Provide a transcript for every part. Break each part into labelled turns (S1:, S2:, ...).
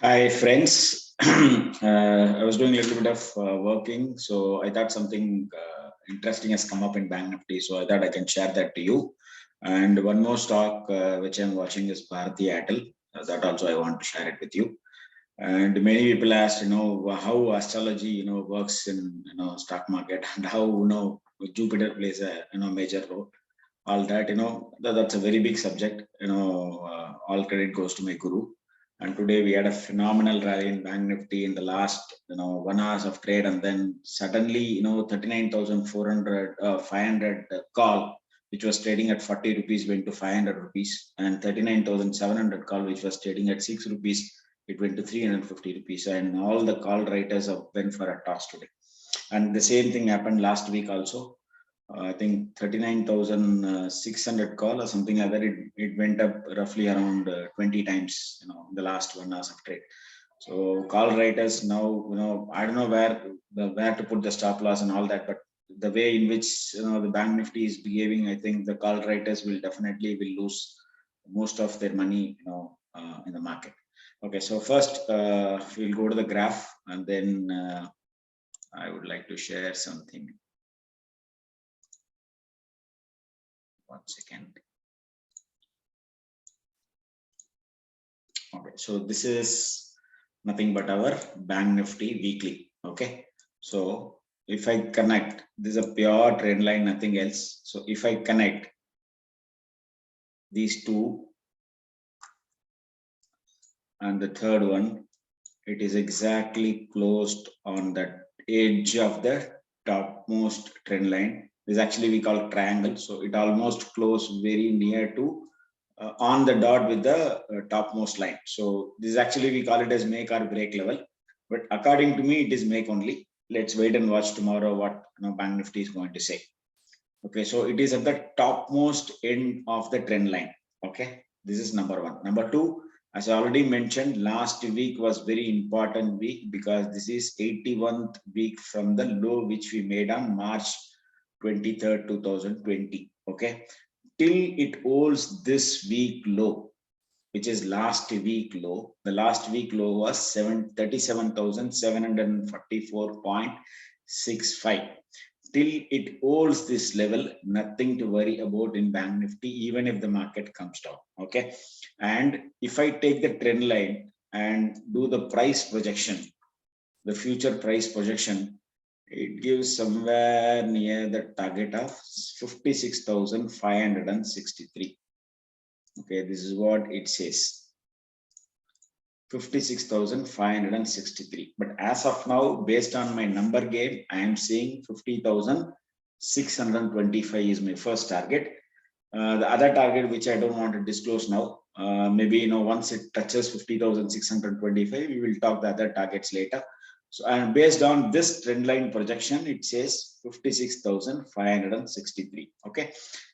S1: Hi, friends. I was doing a little bit of working, so I thought something interesting has come up in Bank Nifty, so I thought I can share that to you. And one more stock which I'm watching is Bharti Airtel. That also I want to share it with you. And many people asked, how astrology, works in stock market and how Jupiter plays a major role. All that, that's a very big subject. All credit goes to my guru. And today we had a phenomenal rally in Bank Nifty in the last 1 hours of trade, and then suddenly 39,400 500 call which was trading at 40 rupees went to 500 rupees, and 39,700 call which was trading at 6 rupees, it went to 350 rupees, and all the call writers have went for a toss today. And the same thing happened last week also. I think 39,600 call or something like that. It went up roughly around 20 times, in the last 1 hour of trade. So call writers now, I don't know where to put the stop loss and all that, but the way in which the Bank Nifty is behaving, I think the call writers will definitely will lose most of their money, in the market. Okay, so first we'll go to the graph, and then I would like to share something. 1 second. Okay, so this is nothing but our Bank Nifty weekly. Okay, so if I connect, this is a pure trend line, nothing else. So if I connect these two and the third one, it is exactly closed on that edge of the topmost trend line. This actually we call triangle. So it almost closed very near to on the dot with the topmost line. So this actually we call it as make or break level, but according to me it is make only. Let's wait and watch tomorrow what Bank Nifty is going to say. Okay, so it is at the topmost end of the trend line. Okay, this is number one. Number two, as I already mentioned, last week was very important week because this is 81th week from the low which we made on March 23rd, 2020. Okay, till it holds this week low, which is last week low. The last week low was 37,744.65. Till it holds this level, nothing to worry about in Bank Nifty, even if the market comes down. Okay, and if I take the trend line and do the price projection, the future price projection, it gives somewhere near the target of 56,563. Okay, this is what it says. 56,563. But as of now, based on my number game, I am seeing 50,625 is my first target. The other target, which I don't want to disclose now, maybe once it touches 50,625, we will talk the other targets later. So, and based on this trend line projection, it says 56,563. Okay,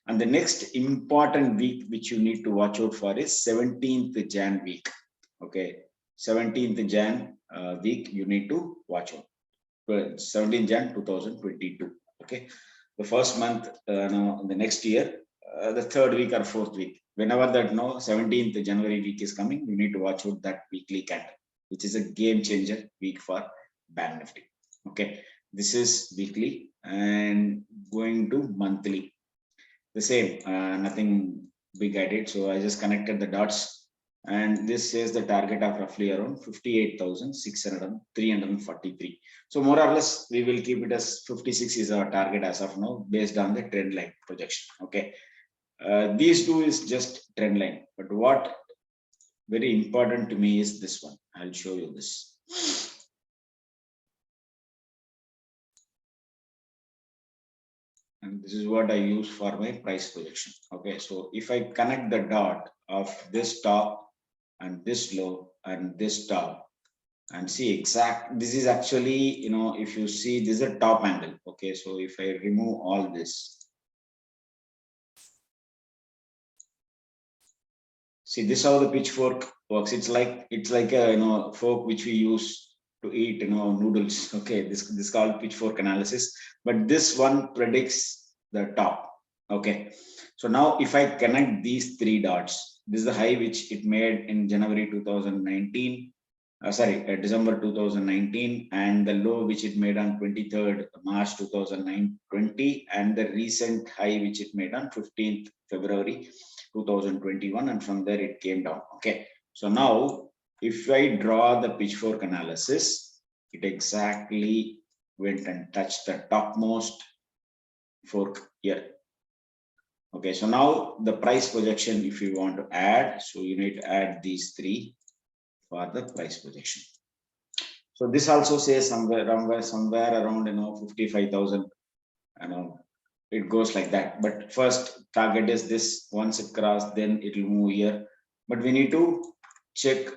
S1: and the next important week which you need to watch out for is 17th Jan week. Okay, 17th Jan week you need to watch out. 17th Jan 2022. Okay, the first month, the next year, the third week or fourth week, whenever that 17th January week is coming, you need to watch out that weekly candle, which is a game changer week for Bank Nifty. Okay, this is weekly, and going to monthly, the same, nothing big I did. So I just connected the dots, and this says the target of roughly around 58,343. So more or less, we will keep it as 56 is our target as of now, based on the trend line projection. Okay, these two is just trend line, but what very important to me is this one. I'll show you this. And this is what I use for my price projection. Okay, so if I connect the dot of this top and this low and this top, and see exact, this is actually, if you see, this is a top angle. Okay, so if I remove all this, see this how the pitchfork works. It's like a fork which we use to eat noodles. Okay, this called pitchfork analysis, but this one predicts the top. Okay, so now if I connect these three dots, this is the high which it made in January 2019, December 2019, and the low which it made on 23rd March 2020, and the recent high which it made on 15th February 2021, and from there it came down. Okay, so now if I draw the pitchfork analysis, it exactly went and touched the topmost fork here. Okay, so now the price projection, if you want to add, so you need to add these three for the price projection. So this also says somewhere around 55,000. It goes like that. But first target is this. Once it crosses, then it will move here. But we need to check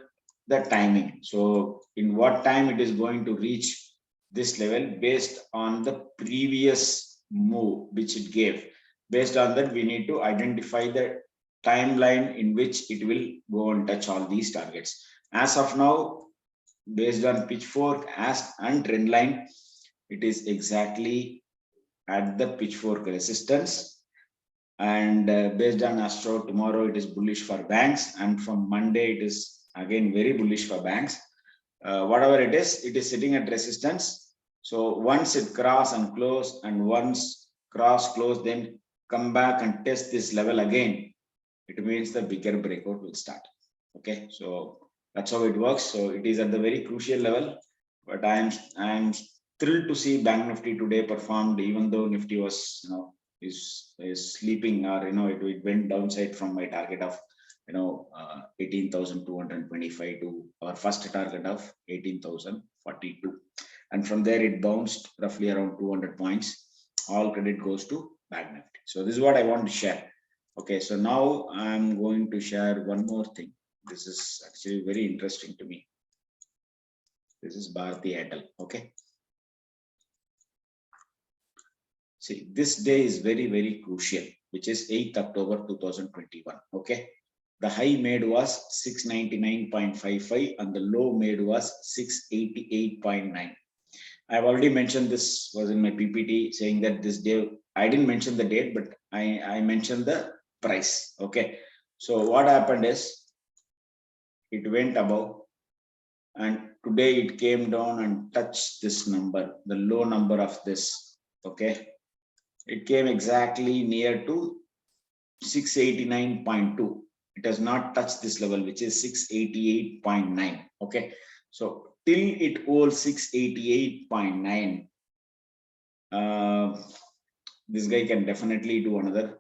S1: the timing. So in what time it is going to reach this level based on the previous move which it gave. Based on that, we need to identify the timeline in which it will go and touch all these targets. As of now, based on pitchfork and trend line, it is exactly at the pitchfork resistance. And based on Astro, tomorrow it is bullish for banks, and from Monday it is again very bullish for banks. Whatever it is sitting at resistance. So once it cross and close, and once cross close, then come back and test this level again, it means the bigger breakout will start. Okay, so that's how it works. So it is at the very crucial level, but I am thrilled to see Bank Nifty today performed, even though Nifty was is sleeping, or it went downside from my target of 18,225 to our first target of 18,042, and from there it bounced roughly around 200 points. All credit goes to Bank Nifty. So this is what I want to share. Okay, so now I'm going to share one more thing. This is actually very interesting to me. This is Bharti Airtel. Okay. See, this day is very, very crucial, which is 8th October 2021. Okay. The high made was 699.55 and the low made was 688.9. I've already mentioned this was in my PPT, saying that this day, I didn't mention the date, but I mentioned the price. Okay. So what happened is it went above, and today it came down and touched this number, the low number of this. Okay. It came exactly near to 689.2. It has not touched this level, which is 688.9. Okay. So till it holds 688.9, this guy can definitely do another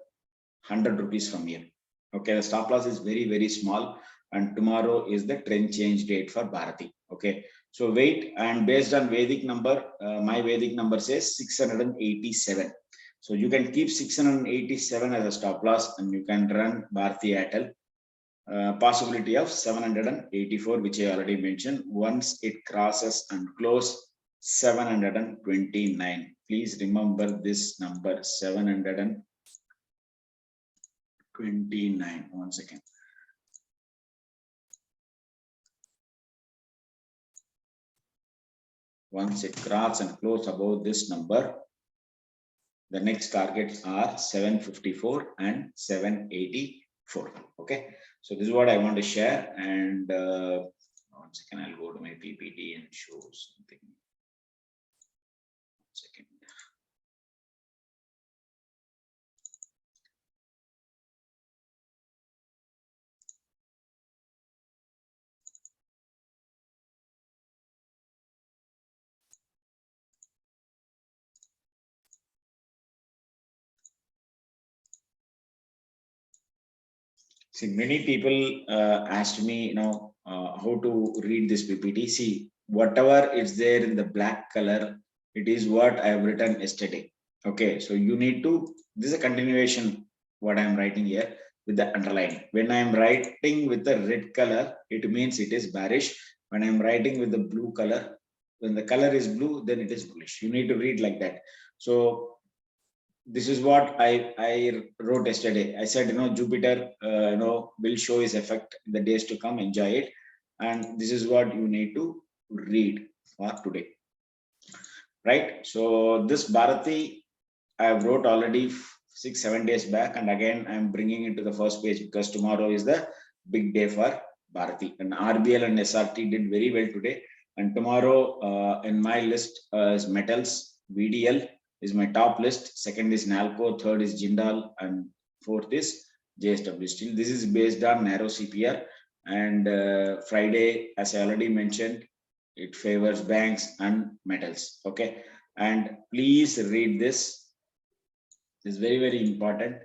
S1: 100 rupees from here. Okay, the stop loss is very, very small, and tomorrow is the trend change date for Bharati. Okay, so wait, and based on Vedic number, my Vedic number says 687. So you can keep 687 as a stop loss, and you can run Bharti Airtel. Possibility of 784, which I already mentioned. Once it crosses and close 729. Please remember this number, 729. 1 second. Once it crosses and close above this number, the next targets are 754 and 784. Okay, so this is what I want to share. And 1 second, I'll go to my PPT and show something. 1 second. See, many people asked me, how to read this PPT. See, whatever is there in the black color, it is what I have written yesterday. Okay, so you need to, this is a continuation, what I'm writing here with the underline. When I'm writing with the red color, it means it is bearish. When I'm writing with the blue color, when the color is blue, then it is bullish. You need to read like that. So this is what I wrote yesterday. I said, Jupiter, will show his effect in the days to come. Enjoy it, and this is what you need to read for today, right? So this Bharati, I wrote already 6-7 days back, and again I'm bringing it to the first page because tomorrow is the big day for Bharati, and RBL and SRT did very well today. And tomorrow in my list is metals. VDL is my top list. Second is Nalco. Third is Jindal, and fourth is JSW Steel. This is based on narrow CPR. And Friday, as I already mentioned, it favors banks and metals. Okay, and please read this. It's very, very important.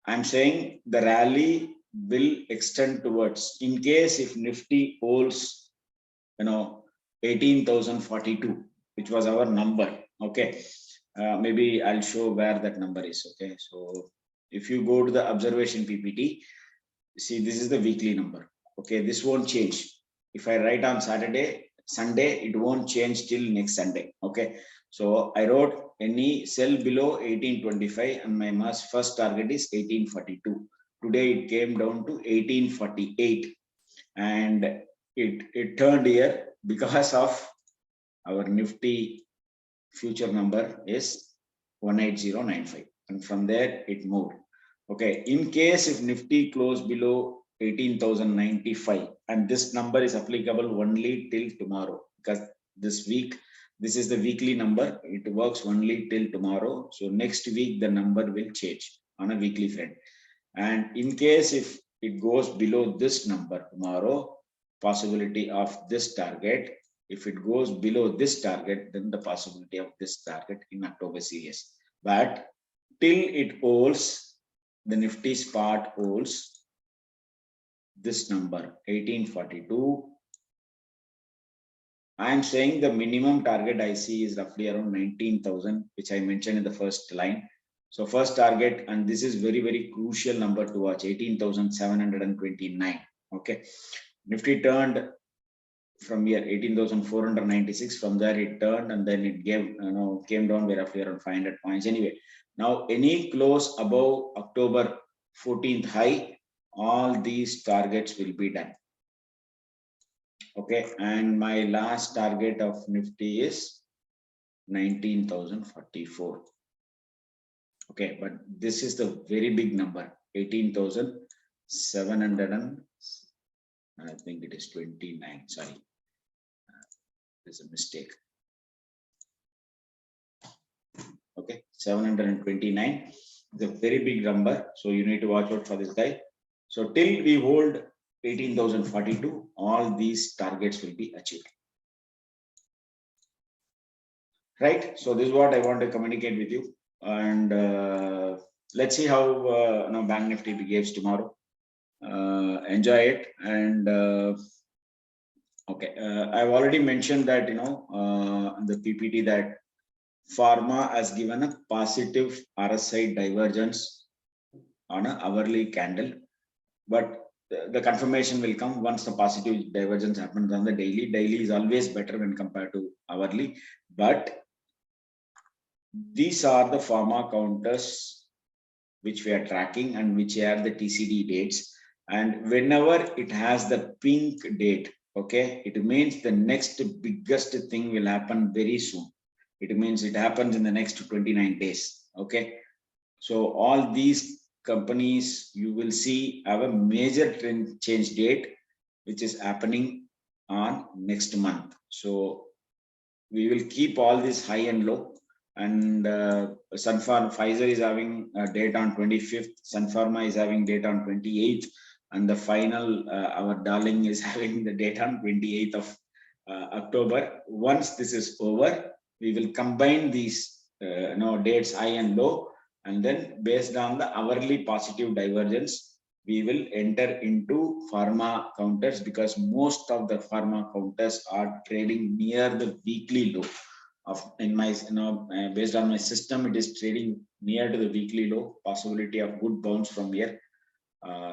S1: I'm saying the rally will extend towards, in case if Nifty holds, 18,042, which was our number. Okay, maybe I'll show where that number is. Okay, so if you go to the observation PPT, see, this is the weekly number. Okay, this won't change. If I write on Saturday, Sunday, it won't change till next Sunday. Okay, so I wrote any sell below 1825, and my first target is 1842. Today it came down to 1848, and it turned here because of our Nifty future number is 18095, and from there it moved. Okay, in case if Nifty closed below 18,095, and this number is applicable only till tomorrow, because this week, this is the weekly number, it works only till tomorrow. So next week the number will change on a weekly trend. And in case if it goes below this number tomorrow, possibility of this target. If it goes below this target, then the possibility of this target in October series. But till it holds, the Nifty spot holds this number 1842. I am saying the minimum target I see is roughly around 19,000, which I mentioned in the first line. So first target, and this is very, very crucial number to watch, 18,729. Okay, Nifty turned from here 18,496. From there it turned, and then it gave, came down by roughly around 500 points. Anyway, now any close above October 14th high, all these targets will be done. Okay, and my last target of Nifty is 19,044. Okay, but this is the very big number, 18,700, and I think it is 29. Sorry, there's a mistake. Okay, 729, the very big number, so you need to watch out for this guy. So till we hold 18,042, all these targets will be achieved. Right, so this is what I want to communicate with you, and let's see how Bank Nifty behaves tomorrow. Enjoy it. And okay, I've already mentioned that the PPT that Pharma has given a positive RSI divergence on an hourly candle, but the confirmation will come once the positive divergence happens on the daily. Daily is always better when compared to hourly, but these are the pharma counters which we are tracking and which are the TCD dates. And whenever it has the pink date, okay, it means the next biggest thing will happen very soon. It means it happens in the next 29 days. Okay, so all these companies you will see have a major trend change date, which is happening on next month. So we will keep all this high and low. And Sun Pharma, Pfizer is having a date on 25th. Sun Pharma is having date on 28th, and the final, our darling, is having the date on 28th of October. Once this is over, we will combine these dates high and low, and then based on the hourly positive divergence, we will enter into pharma counters, because most of the pharma counters are trading near the weekly low. In my based on my system, it is trading near to the weekly low. Possibility of good bounce from here.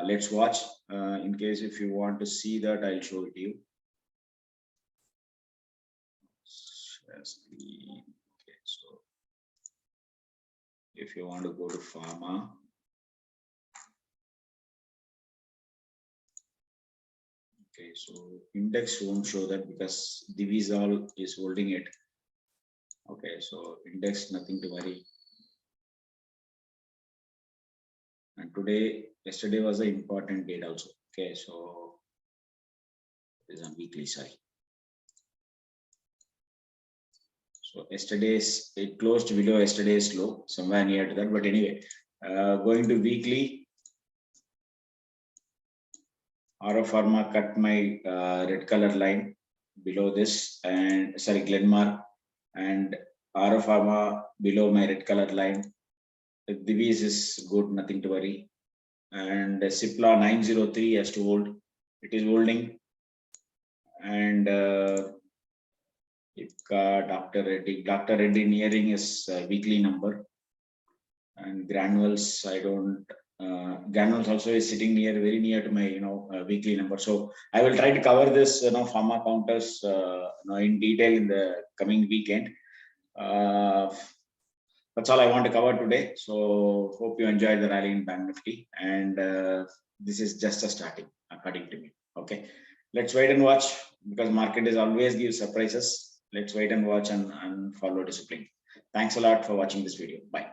S1: Let's watch. In case if you want to see that, I'll show it to you. Okay, so if you want to go to pharma, okay, so index won't show that because Divisol is holding it. Okay, so index, nothing to worry. And yesterday was an important date also. Okay, so it is on weekly, sorry. So yesterday's, it closed below yesterday's low, somewhere near to that. But anyway, going to weekly, Auro Pharma cut my red color line below this, and sorry, Glenmark, and Auro Pharma below my red color line. The Divi's is good, nothing to worry. And Cipla 903 has to hold. It is holding. And Dr. Reddy nearing his weekly number. And Granules, I don't. Granules also is sitting very near to my weekly number. So I will try to cover this pharma counters in detail in the coming weekend. That's all I want to cover today. So hope you enjoyed the rally in Bank Nifty, and this is just a starting, according to me. Okay, let's wait and watch, because market is always gives surprises. Let's wait and watch and follow discipline. Thanks a lot for watching this video. Bye.